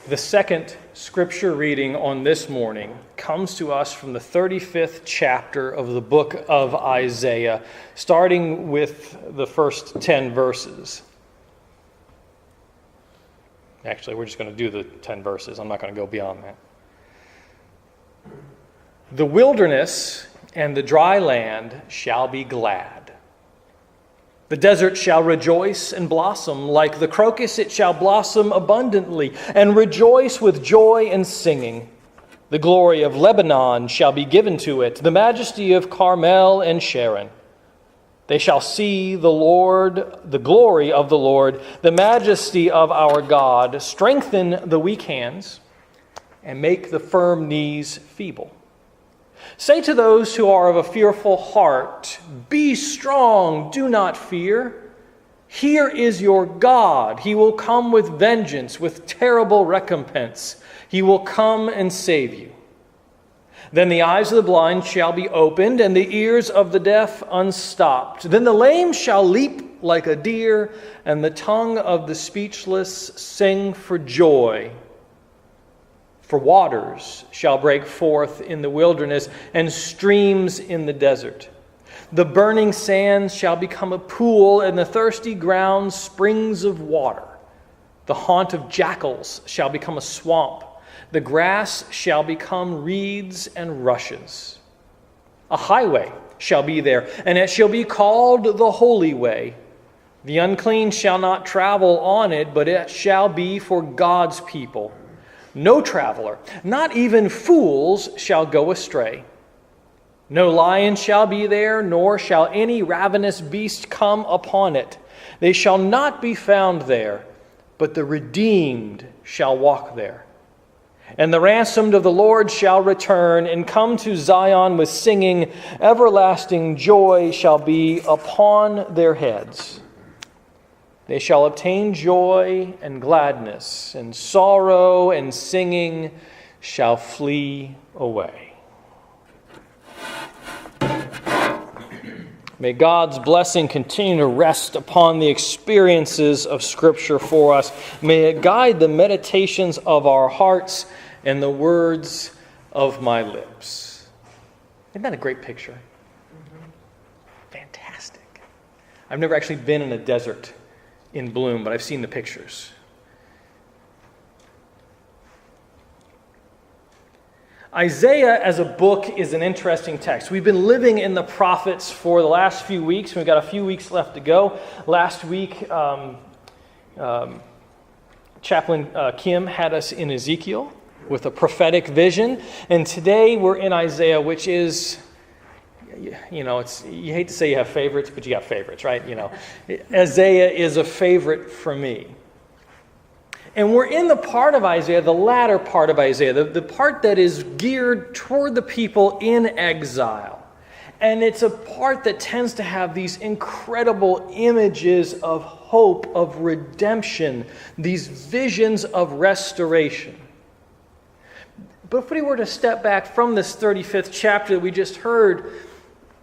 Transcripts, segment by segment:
The second scripture reading on this morning comes to us from the 35th chapter of the book of Isaiah, starting with the first 10 verses. Actually, we're just going to do the 10 verses. I'm not going to go beyond that. The wilderness and the dry land shall be glad. The desert shall rejoice and blossom. Like the crocus, it shall blossom abundantly and rejoice with joy and singing. The glory of Lebanon shall be given to it, the majesty of Carmel and Sharon. They shall see the Lord, the glory of the Lord, the majesty of our God. Strengthen the weak hands and make the firm knees feeble. Say to those who are of a fearful heart, be strong, do not fear. Here is your God. He will come with vengeance, with terrible recompense. He will come and save you. Then the eyes of the blind shall be opened, and the ears of the deaf unstopped. Then the lame shall leap like a deer, and the tongue of the speechless sing for joy. For waters shall break forth in the wilderness and streams in the desert. The burning sands shall become a pool, and the thirsty ground springs of water. The haunt of jackals shall become a swamp. The grass shall become reeds and rushes. A highway shall be there, and it shall be called the Holy Way. The unclean shall not travel on it, but it shall be for God's people. No traveler, not even fools, shall go astray. No lion shall be there, nor shall any ravenous beast come upon it. They shall not be found there, but the redeemed shall walk there. And the ransomed of the Lord shall return and come to Zion with singing. Everlasting joy shall be upon their heads. They shall obtain joy and gladness, and sorrow and singing shall flee away. May God's blessing continue to rest upon the experiences of Scripture for us. May it guide the meditations of our hearts and the words of my lips. Isn't that a great picture? Fantastic. I've never actually been in a desert in bloom, but I've seen the pictures. Isaiah as a book is an interesting text. We've been living in the prophets for the last few weeks. We've got a few weeks left to go. Last week, Chaplain Kim had us in Ezekiel with a prophetic vision, and today we're in Isaiah, which is, it's, you hate to say you have favorites, but you got favorites, right? Isaiah is a favorite for me. And we're in the part of Isaiah, the latter part of Isaiah, the part that is geared toward the people in exile. And it's a part that tends to have these incredible images of hope, of redemption, these visions of restoration. But if we were to step back from this 35th chapter that we just heard,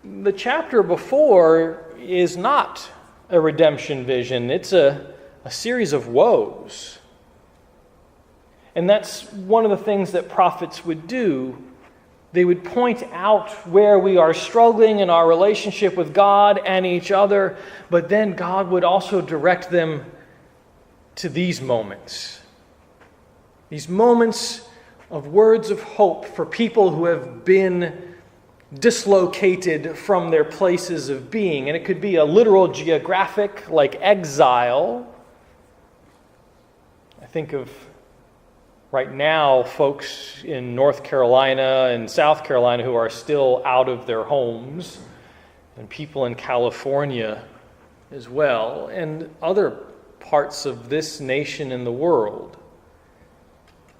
the chapter before is not a redemption vision. It's a series of woes. And that's one of the things that prophets would do. They would point out where we are struggling in our relationship with God and each other, but then God would also direct them to these moments. These moments of words of hope for people who have been dislocated from their places of being. And it could be a literal geographic, like exile. I think of right now folks in North Carolina and South Carolina who are still out of their homes, and people in California as well, and other parts of this nation and the world.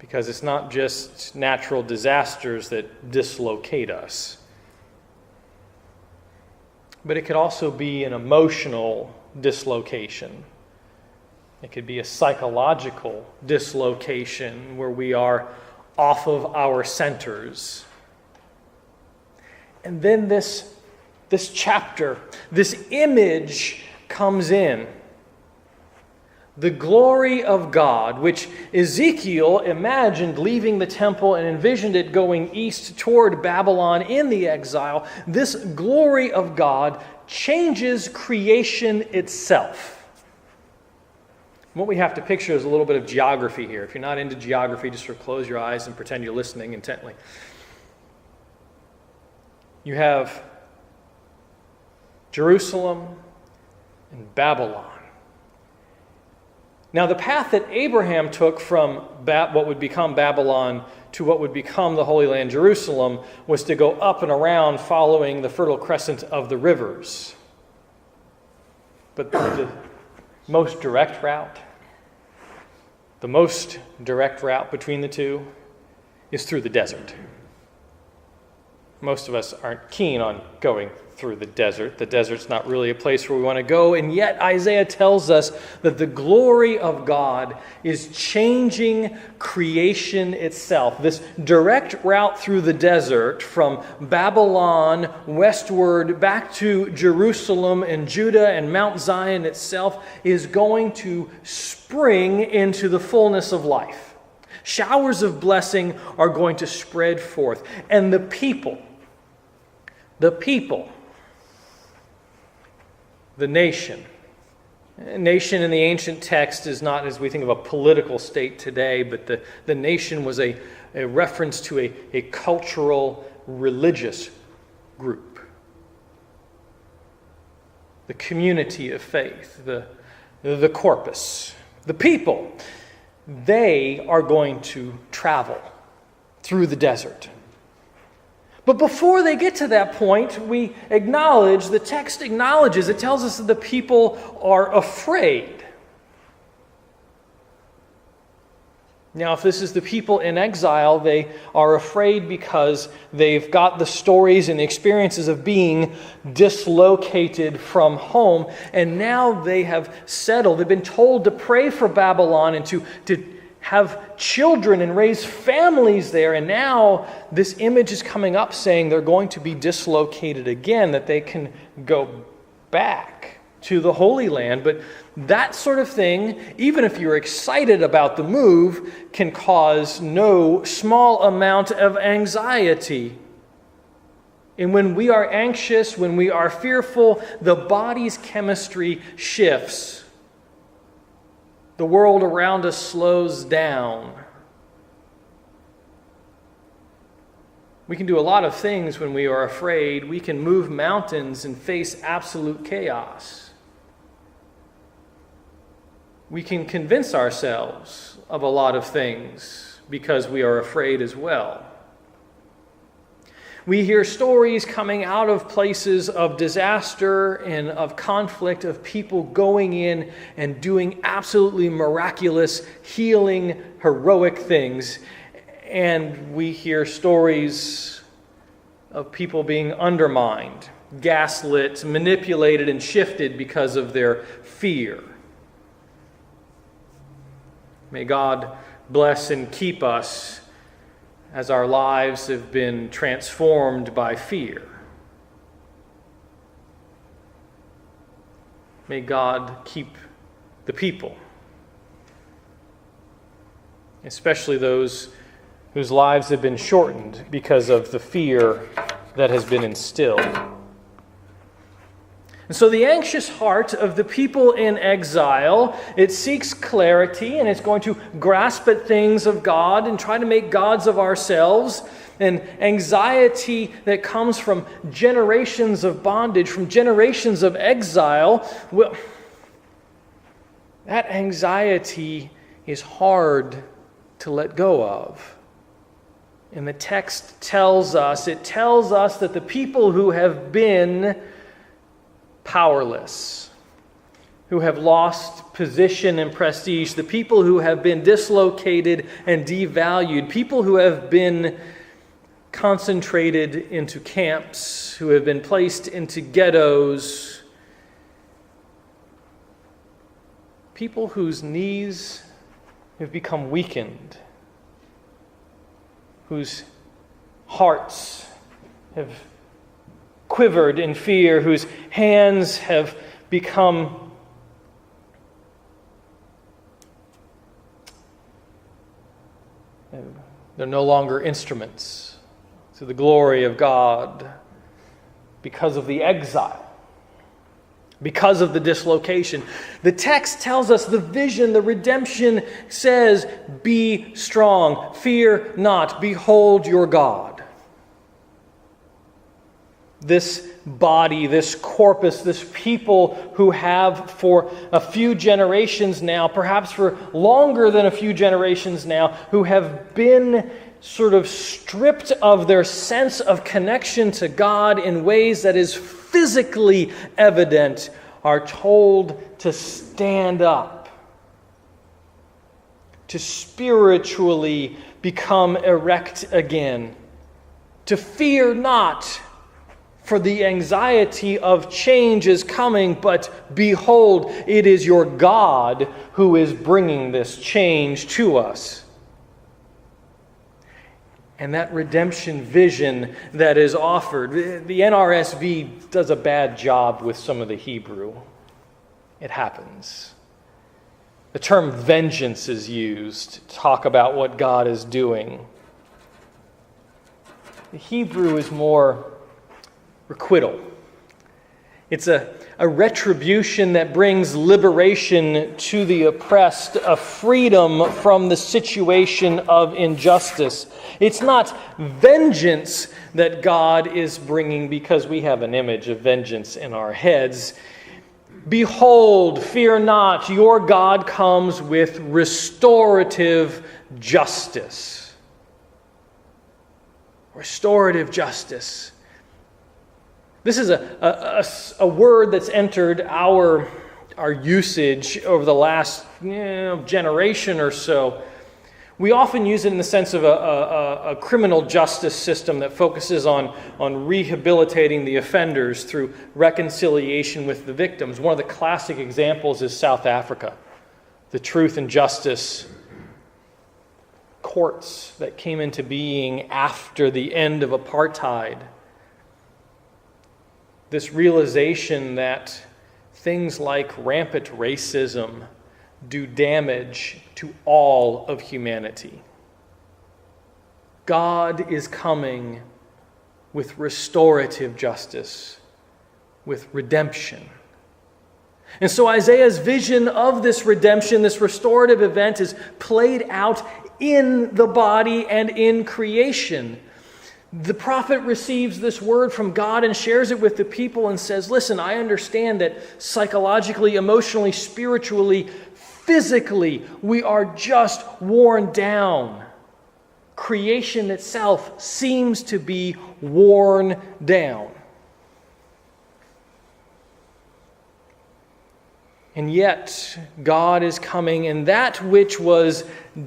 Because it's not just natural disasters that dislocate us, but it could also be an emotional dislocation. It could be a psychological dislocation where we are off of our centers. And then this chapter, this image comes in. The glory of God, which Ezekiel imagined leaving the temple and envisioned it going east toward Babylon in the exile, this glory of God changes creation itself. What we have to picture is a little bit of geography here. If you're not into geography, just sort of close your eyes and pretend you're listening intently. You have Jerusalem and Babylon. Now, the path that Abraham took from what would become Babylon to what would become the Holy Land, Jerusalem, was to go up and around following the Fertile Crescent of the rivers. But the most direct route between the two is through the desert. Most of us aren't keen on going through the desert. The desert's not really a place where we want to go, and yet Isaiah tells us that the glory of God is changing creation itself. This direct route through the desert from Babylon westward back to Jerusalem and Judah and Mount Zion itself is going to spring into the fullness of life. Showers of blessing are going to spread forth, and the people, the nation in the ancient text is not as we think of a political state today, but the nation was a reference to a cultural, religious group. The community of faith, the corpus, the people, they are going to travel through the desert. But before they get to that point, the text acknowledges, it tells us that the people are afraid. Now, if this is the people in exile, they are afraid because they've got the stories and the experiences of being dislocated from home, and now they have settled. They've been told to pray for Babylon and to have children and raise families there, and now this image is coming up saying they're going to be dislocated again, that they can go back to the Holy Land. But that sort of thing, even if you're excited about the move, can cause no small amount of anxiety. And when we are anxious, when we are fearful, the body's chemistry shifts. The world around us slows down. We can do a lot of things when we are afraid. We can move mountains and face absolute chaos. We can convince ourselves of a lot of things because we are afraid as well. We hear stories coming out of places of disaster and of conflict, of people going in and doing absolutely miraculous, healing, heroic things. And we hear stories of people being undermined, gaslit, manipulated, and shifted because of their fear. May God bless and keep us as our lives have been transformed by fear. May God keep the people, especially those whose lives have been shortened because of the fear that has been instilled. And so the anxious heart of the people in exile, it seeks clarity, and it's going to grasp at things of God and try to make gods of ourselves. And anxiety that comes from generations of bondage, from generations of exile, well, that anxiety is hard to let go of. And the text tells us that the people who have been powerless, who have lost position and prestige, the people who have been dislocated and devalued, people who have been concentrated into camps, who have been placed into ghettos, people whose knees have become weakened, whose hearts have quivered in fear, whose hands have become They're no longer instruments to the glory of God because of the exile, because of the dislocation. The text tells us the vision, the redemption says, be strong, fear not, behold your God. This body, this corpus, this people who have for a few generations now, perhaps for longer than a few generations now, who have been sort of stripped of their sense of connection to God in ways that is physically evident, are told to stand up, to spiritually become erect again, to fear not, for the anxiety of change is coming, but behold, it is your God who is bringing this change to us. And that redemption vision that is offered, the NRSV does a bad job with some of the Hebrew. It happens. The term vengeance is used to talk about what God is doing. The Hebrew is more requital. It's a retribution that brings liberation to the oppressed, a freedom from the situation of injustice. It's not vengeance that God is bringing because we have an image of vengeance in our heads. Behold, fear not, your God comes with restorative justice. Restorative justice. This is a word that's entered our usage over the last generation or so. We often use it in the sense of a criminal justice system that focuses on rehabilitating the offenders through reconciliation with the victims. One of the classic examples is South Africa, the Truth and Justice courts that came into being after the end of apartheid. This realization that things like rampant racism do damage to all of humanity. God is coming with restorative justice, with redemption. And so Isaiah's vision of this redemption, this restorative event, is played out in the body and in creation. The prophet receives this word from God and shares it with the people and says, listen, I understand that psychologically, emotionally, spiritually, physically, we are just worn down. Creation itself seems to be worn down. And yet, God is coming, and that which was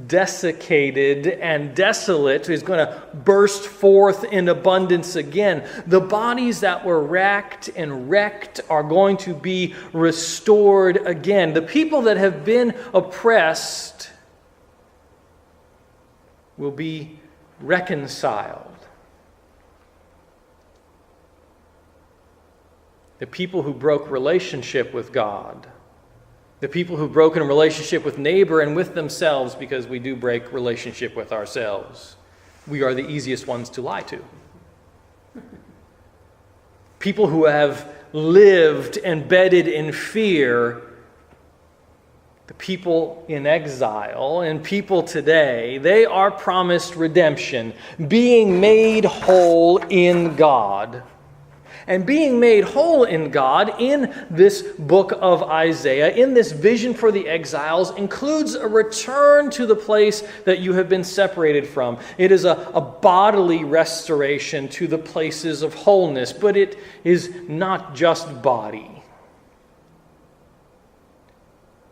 desiccated and desolate is going to burst forth in abundance again. The bodies that were racked and wrecked are going to be restored again. The people that have been oppressed will be reconciled. The people who broke relationship with God, the people who've broken relationship with neighbor and with themselves, because we do break relationship with ourselves. We are the easiest ones to lie to. People who have lived embedded in fear, the people in exile and people today, they are promised redemption, being made whole in God. And being made whole in God in this book of Isaiah, in this vision for the exiles, includes a return to the place that you have been separated from. It is a bodily restoration to the places of wholeness, but it is not just body.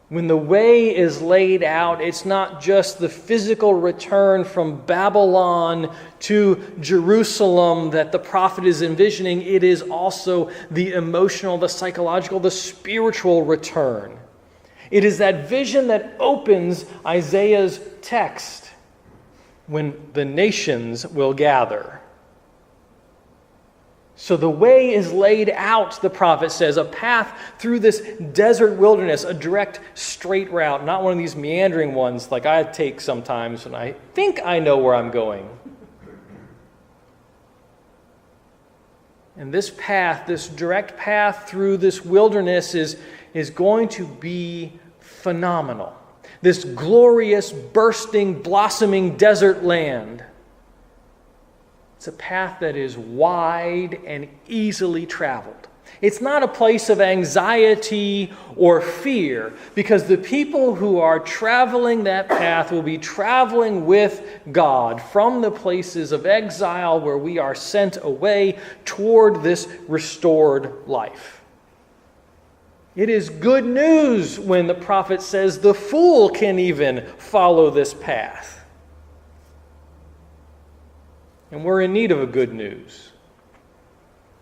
When the way is laid out, it's not just the physical return from Babylon to Jerusalem that the prophet is envisioning. It is also the emotional, the psychological, the spiritual return. It is that vision that opens Isaiah's text when the nations will gather. So the way is laid out, the prophet says, a path through this desert wilderness, a direct, straight route, not one of these meandering ones like I take sometimes when I think I know where I'm going. And this path, this direct path through this wilderness is going to be phenomenal. This glorious, bursting, blossoming desert land. It's a path that is wide and easily traveled. It's not a place of anxiety or fear, because the people who are traveling that path will be traveling with God from the places of exile where we are sent away toward this restored life. It is good news when the prophet says the fool can even follow this path. And we're in need of a good news.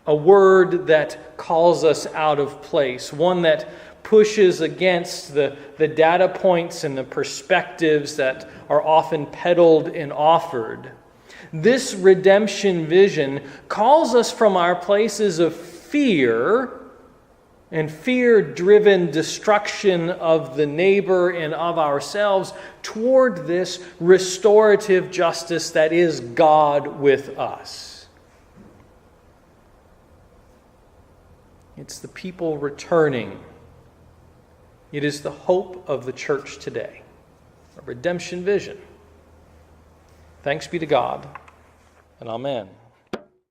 A word that calls us out of place. One that pushes against the data points and the perspectives that are often peddled and offered. This redemption vision calls us from our places of fear and fear-driven destruction of the neighbor and of ourselves toward this restorative justice that is God with us. It's the people returning. It is the hope of the church today, a redemption vision. Thanks be to God, and amen.